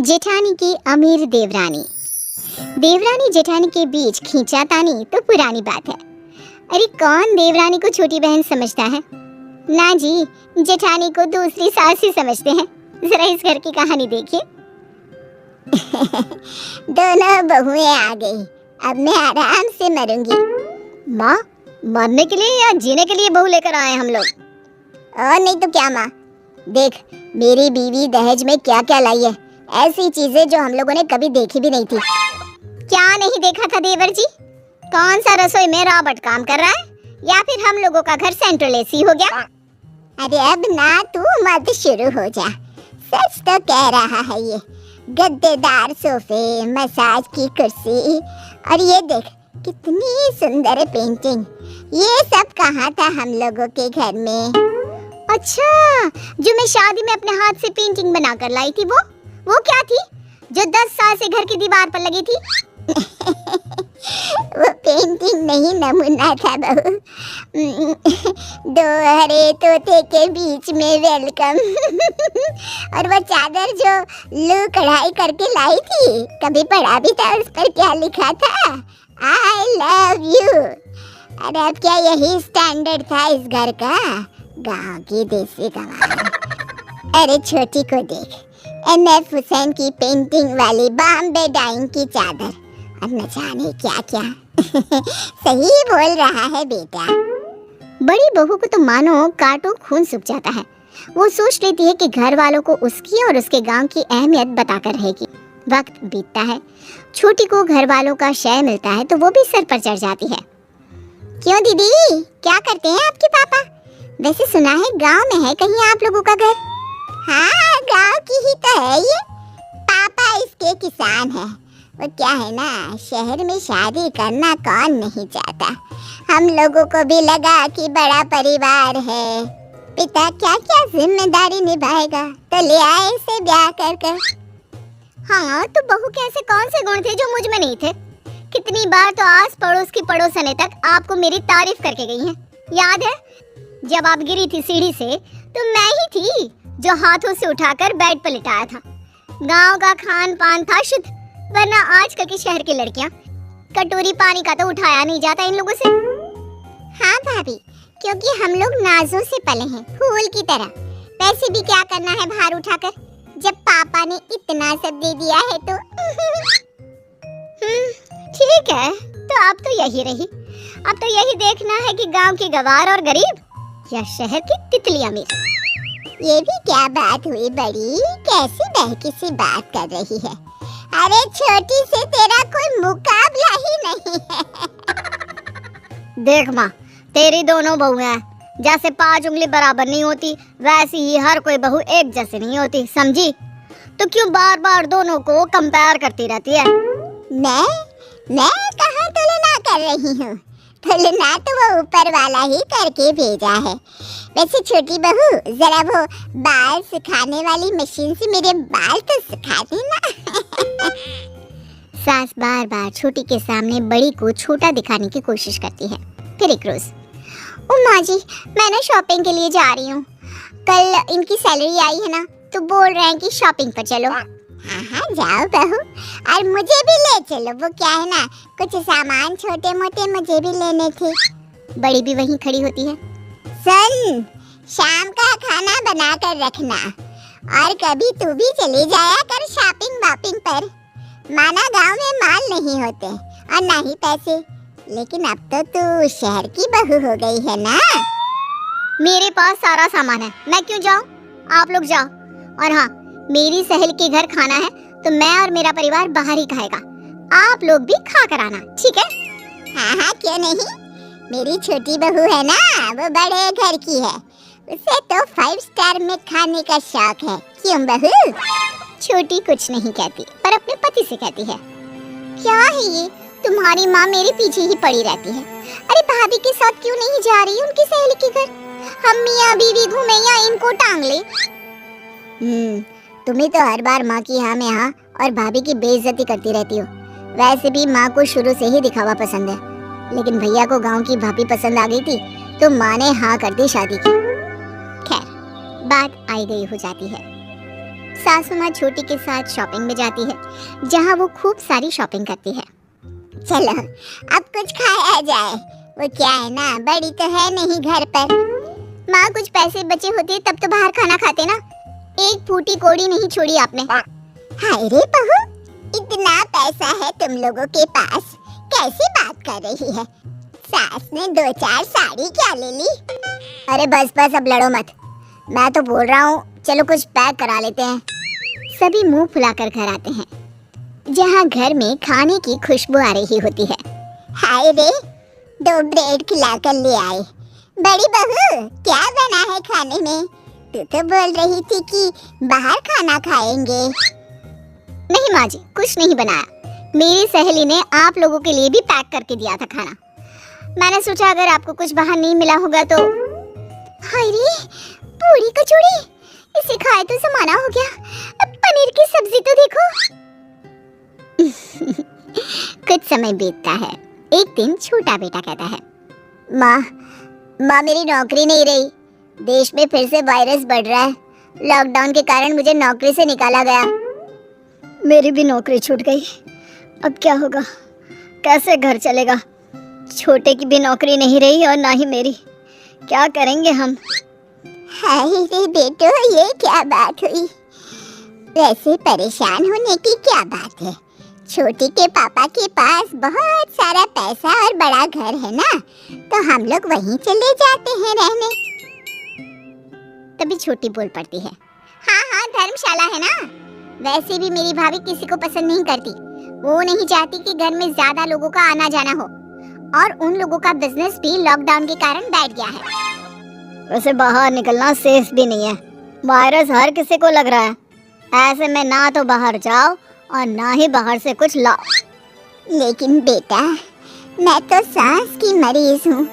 जेठानी की अमीर देवरानी। देवरानी जेठानी के बीच खींचातानी तो पुरानी बात है। अरे कौन देवरानी को छोटी बहन समझता है? ना जी, जेठानी को दूसरी सास ही समझते हैं। जरा इस घर की कहानी देखिए। दोनों बहुएं आ गई, अब मैं आराम से मरूंगी। माँ, मरने के लिए या जीने के लिए बहू लेकर आए हम लोग? और नहीं तो क्या माँ, देख मेरी बीवी दहेज में क्या क्या लाई है, ऐसी चीजें जो हम लोगों ने कभी देखी भी नहीं थी। क्या नहीं देखा था देवर जी? कौन सा रसोई में रॉबर्ट काम कर रहा है, या फिर हम लोगों का घर सेंट्रल एसी हो गया? अरे अब ना तू मत शुरू हो जा, सच तो कह रहा है ये गद्देदार सोफे, मसाज की कुर्सी और ये देख कितनी सुंदर पेंटिंग, ये सब कहाँ था हम लोगों के घर में? अच्छा, जो मैं शादी में अपने हाथ से पेंटिंग बनाकर लाई थी वो क्या थी जो 10 साल से घर की दीवार पर लगी थी? वो पेंटिंग नहीं, नमूना था बहू। दो हरे तोते के बीच में वेलकम। और वो चादर जो लू कढ़ाई करके लाई थी, कभी पढ़ा भी था उस पर क्या लिखा था? I love you. अरे अब क्या यही स्टैंडर्ड था इस घर का? गांव की देसी कमाल। अरे छोटी को देख, MF हुसैन की पेंटिंग वाली बॉम्बे डाइंग की चादर, और न जाने क्या क्या। सही बोल रहा है बेटा। बड़ी बहू को तो मानो काटो खून सूख जाता है। वो सोच लेती है कि घर वालों को उसकी और उसके गांव की अहमियत बताकर रहेगी। वक्त बीतता है, छोटी को घर वालों का शय मिलता है तो वो भी सर पर चढ़ जाती है। क्यों दीदी, क्या करते हैं आपके पापा? वैसे सुना है गांव में है कहीं आप लोगों का घर? हाँ, गांव की ही तो है ये। पापा इसके किसान हैं। वो क्या है ना, शहर में शादी करना कौन नहीं चाहता। हम लोगों को भी लगा कि बड़ा परिवार है, पिता क्या क्या जिम्मेदारी निभाएगा, तो ले आए इसे ब्याह कर। हाँ, तो बहू के ऐसे कौन से गुण थे जो मुझ में नहीं थे? कितनी बार तो आस पड़ोस की पड़ोसने तक आपको मेरी तारीफ करके गई हैं। याद है जब आप गिरी थी सीढ़ी से, तो मैं ही थी जो हाथों से उठाकर बेड पर लिटाया था। गांव का खान पान था शुद्ध, वरना आजकल की शहर की लड़कियां कटोरी पानी का तो उठाया नहीं जाता इन लोगों से। हाँ भाभी, क्योंकि हम लोग नाजों से पले हैं, फूल की तरह। पैसे भी क्या करना है भार उठाकर, जब पापा ने इतना सब दे दिया है तो। ठीक है, तो अब तो यही रही। अब तो यही देखना है कि गांव की गवार और गरीब या शहर की तितली अमीर। ये भी क्या बात हुई बड़ी, कैसी बहकी सी बात कर रही है? अरे छोटी से तेरा कोई मुकाबला ही नहीं है। देख माँ, तेरी दोनों बहुएं हैं, जैसे 5 उंगली बराबर नहीं होती, वैसी ही हर कोई बहू एक जैसी नहीं होती, समझी? तो क्यों बार बार दोनों को कंपेयर करती रहती है? मैं कहाँ तुलना कर रही हूँ? तुलना तो वो ऊपर वाला ही करके भेजा है। वैसे छोटी बहू, जरा वो बाल सुखाने वाली मशीन से मेरे बाल तो सुखा देना। सास बार बार छोटी के सामने बड़ी को छोटा दिखाने की कोशिश करती है। फिर एक रोज, ओ माँ जी, मैं ना शॉपिंग के लिए जा रही हूँ। कल इनकी सैलरी आई है ना, तो बोल रहे हैं कि शॉपिंग पर चलो। हाँ जाओ बहू, और मुझे भी ले चलो। वो क्या है ना, कुछ सामान छोटे मोटे मुझे भी लेने थे। बड़ी भी वहीं खड़ी होती है। सुन, शाम का खाना बना कर रखना, और कभी तू भी चली जाया कर शॉपिंग वापिंग पर। माना गांव में माल नहीं होते और ना ही पैसे, लेकिन अब तो तू शहर की बहू हो गई है ना। मेरे पास सारा सामान है, मैं क्यों जाऊं? आप लोग जाओ। और हाँ, मेरी सहेली के घर खाना है तो मैं और मेरा परिवार बाहर ही खाएगा। आप लोग भी खा कर आना, ठीक है? हाँ, क्यों नहीं। मेरी छोटी बहू है ना, वो बड़े घर की है, उसे तो 5 स्टार में खाने का शौक है। क्यों बहू? छोटी कुछ नहीं कहती, पर अपने पति से कहती है। क्या है ये, तुम्हारी माँ मेरे पीछे ही पड़ी रहती है। अरे भाभी के साथ क्यों नहीं जा रही उनकी सहेली के घर? हम मियाँ बीवी घूमे या इनको टांग ले। तुम्हें तो हर बार माँ की हाँ में हाँ और भाभी की बेइज्जती करती रहती हो। वैसे भी माँ को शुरू से ही दिखावा पसंद है, लेकिन भैया को गांव की भाभी पसंद आ गई थी तो माँ ने हाँ कर दी शादी की। खैर, बात आई गई हो जाती है। सासू माँ छोटी के साथ शॉपिंग में जाती है, जहाँ वो खूब सारी शॉपिंग करती है। चलो अब कुछ खाया जाए, वो क्या है ना, बड़ी तो है नहीं घर पर। माँ कुछ पैसे बचे होते तब तो बाहर खाना खाते ना, एक फूटी कोड़ी नहीं छोड़ी आपने। हाय रे बहू, इतना पैसा है तुम लोगों के पास, कैसी बात कर रही है? सास ने 2-4 साड़ी क्या ले ली? अरे बस बस अब लड़ो मत, मैं तो बोल रहा हूँ चलो कुछ पैक करा लेते हैं। सभी मुंह फुलाकर घर आते हैं, जहाँ घर में खाने की खुशबू आ रही होती है। हाय रे, 2 ब्रेड खिलाकर ले आए। बड़ी बहू क्या बना है खाने में? तू तो बोल रही थी कि बाहर खाना खाएंगे। नहीं माँ जी, कुछ नहीं बनाया, मेरी सहेली ने आप लोगों के लिए भी पैक करके दिया था खाना। मैंने सोचा अगर आपको कुछ बाहर नहीं मिला होगा तो। हाय रे, पूरी कचौड़ी, इसे खाए तो समाना हो गया। अब पनीर की सब्जी तो देखो। कुछ समय बीतता है। एक दिन छोटा बेटा कहता है, माँ मेरी नौकरी नहीं रही, देश में फिर से वायरस बढ़ रहा है, लॉकडाउन के कारण मुझे नौकरी से निकाला गया। मेरी भी नौकरी छूट गई, अब क्या होगा, कैसे घर चलेगा? छोटे की भी नौकरी नहीं रही और ना ही मेरी, क्या करेंगे हम? हाय रे बेटो, ये क्या बात हुई? वैसे परेशान होने की क्या बात है, छोटी के पापा के पास बहुत सारा पैसा और बड़ा घर है ना, तो हम लोग वहीं चले जाते हैं रहने। तभी छोटी बोल पड़ती है, हाँ धर्मशाला है ना, वैसे भी मेरी भाभी किसी को पसंद नहीं करती, वो नहीं चाहती कि घर में ज्यादा लोगों का आना जाना हो, और उन लोगों का बिजनेस भी लॉकडाउन के कारण बैठ गया है। वैसे बाहर निकलना सेफ भी नहीं है, वायरस हर किसी को लग रहा है, ऐसे में ना तो बाहर जाओ और ना ही बाहर से कुछ लाओ। लेकिन बेटा, मैं तो सांस की मरीज हूँ,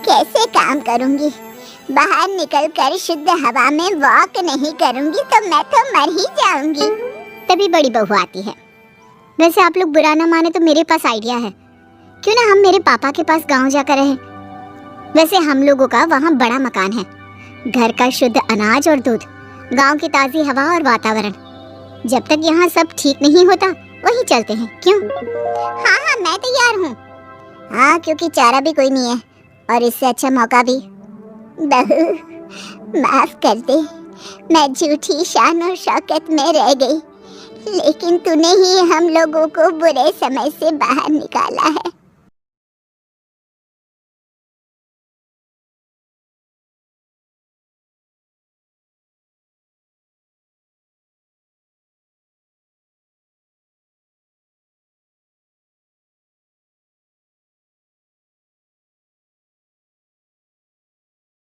कैसे काम करूँगी? बाहर निकलकर शुद्ध हवा में वॉक नहीं करूँगी तो मैं तो मर ही जाऊँगी। तभी बड़ी बहू आती है, वैसे आप लोग बुरा ना माने तो मेरे पास आइडिया है, क्यों ना हम मेरे पापा के पास गांव जाकर रहें। वैसे हम लोगों का वहाँ बड़ा मकान है, घर का शुद्ध अनाज और दूध, गांव की ताज़ी हवा और वातावरण। जब तक यहाँ सब ठीक नहीं होता वहीं चलते हैं, क्यों? हाँ मैं तैयार हूँ। हाँ, क्योंकि चारा भी कोई नहीं है और इससे अच्छा मौका भी। बहू माफ कर दे, मैं झूठी शान और शौकत में रह गई, लेकिन तूने ही हम लोगों को बुरे समय से बाहर निकाला है।